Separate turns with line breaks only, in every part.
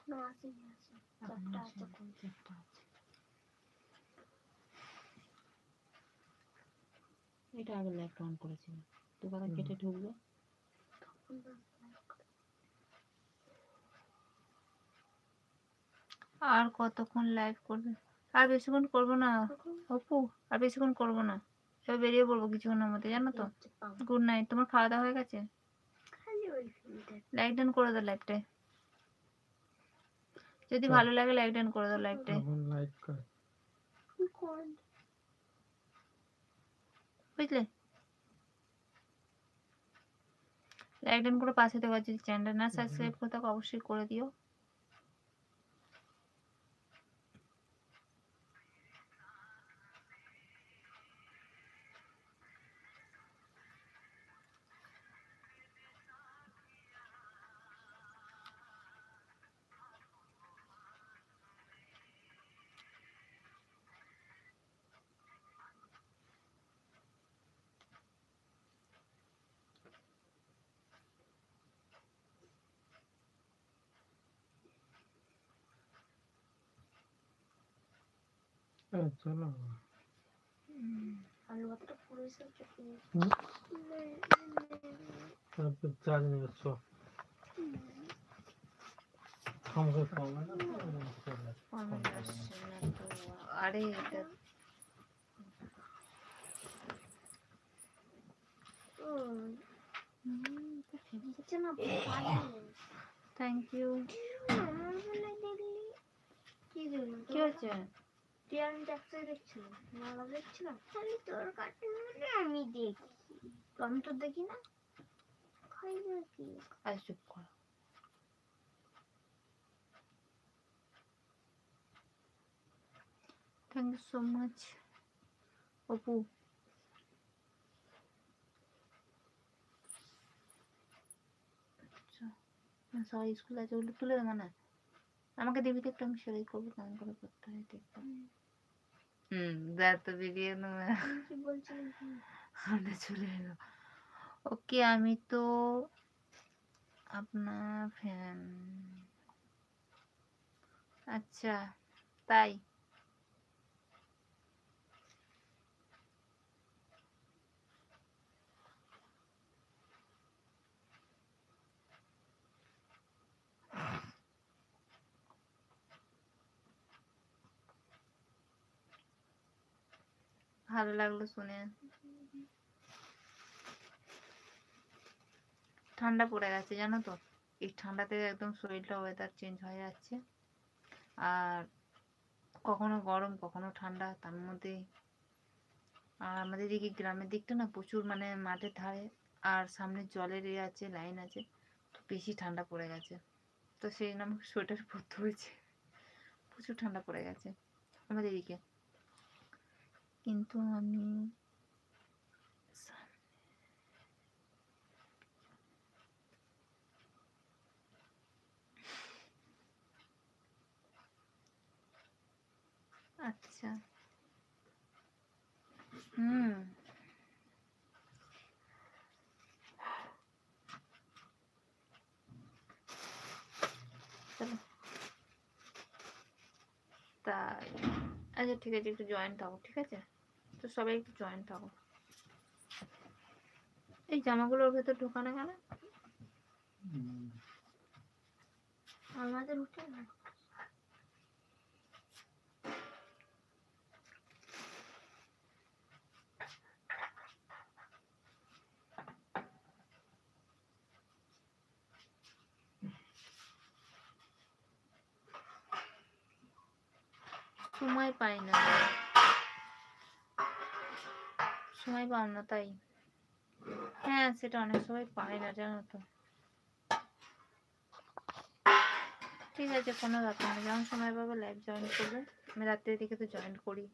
এখনো আসেনি, চারটা আছে।
এটা আগে লাইট অন করেছিল, তো কথা কেটে ঢুকবে। আর কতক্ষণ লাইভ করবে? আর বেশিক্ষণ করবো না অপু, আর বেশিক্ষণ করবো না, এবার বেরিয়ে পড়বো কিছুক্ষণের মধ্যে, জানো তো। Good night. তোমার খাওয়া দাওয়া হয়ে গেছে? লাইক ডান করে দাও লাইভটায়, যদি ভালো লাগে লাইক ডান করে দাও লাইভটায়, বুঝলে? লাইক ডান করে পাশে থেকে যদি চ্যানেলটা না সাবস্ক্রাইব করে থাকো অবশ্যই করে দিও।
চলো
আলু ভাতটা পুরো
তারপর চার্জ নিয়ে চ আমাকে পাবে না।
আরে এটা থ্যাংক ইউ।
কি দেখলাম?
কি হচ্ছে?
আমি দেখছিলাম, মালা দেখছিলাম, খালি তোর কাটে আমি দেখি, তো আমি তো দেখি না, খাই নাকি?
আজ চুপ কর। Thank you so much Apu. সবাই স্কুল আছে, ওগুলো তুলে দেবো না, আমাকে দিবি তো একটু, আমি সেলাই করবো, কেমন করে করতে হয় দেখবো। যা তো বেরিয়ে নেবে, আমরা চলে এলো। ওকে, আমি তো আপনার ফ্যান। আচ্ছা তাই? ভালো লাগলো শুনে। ঠান্ডা পড়ে গেছে জানো তো, এই ঠান্ডাতে একদম শরীরটা ওয়েদার চেঞ্জ হয়ে যাচ্ছে, আর কখনো গরম কখনো ঠান্ডা, তার মধ্যে আর আমাদের দিকে গ্রামের দিকটা না প্রচুর, মানে মাঠের ধারে, আর সামনে জলের আছে, লাইন আছে, তো বেশি ঠান্ডা পড়ে গেছে, তো সেই জন্য আমাকে সোয়েটার পরতে হয়েছে, প্রচুর ঠান্ডা পড়ে গেছে আমাদের দিকে। কিন্তু আমি আচ্ছা চলো তাই। আচ্ছা ঠিক আছে, একটু জয়েন্ট থাকো, ঠিক আছে? তো সবাই একটু জয়েন্ট থাকো। এই জামাগুলোর ভেতর ঢোকানো কেন?
আমাদের উঠে না,
সময় পাই না, সময় পাও না তাই? হ্যাঁ সেটা অনেক সময় পাই না জানো তো। ঠিক আছে কোনো ব্যাপার না, যখন সময় পাবে লাইভ জয়েন করবে, আমি রাত্রের দিকে তো জয়েন করি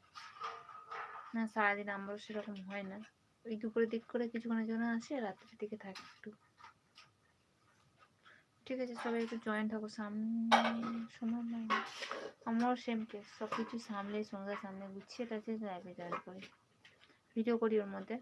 না, সারাদিন আমারও সেরকম হয় না, ওই দুপুরের দিক করে কিছুক্ষণের জন্য আসে, রাত্রের দিকে থাকি একটু। ঠিক আছে সবাই একটু জয়েন থাকো, সময় নাই, আমারও সেম কেস, সব কিছু সামলে সংসার সামনে গুছিয়ে তাতে লাইভে জয়েন করি, ভিডিও করি ওর মধ্যে।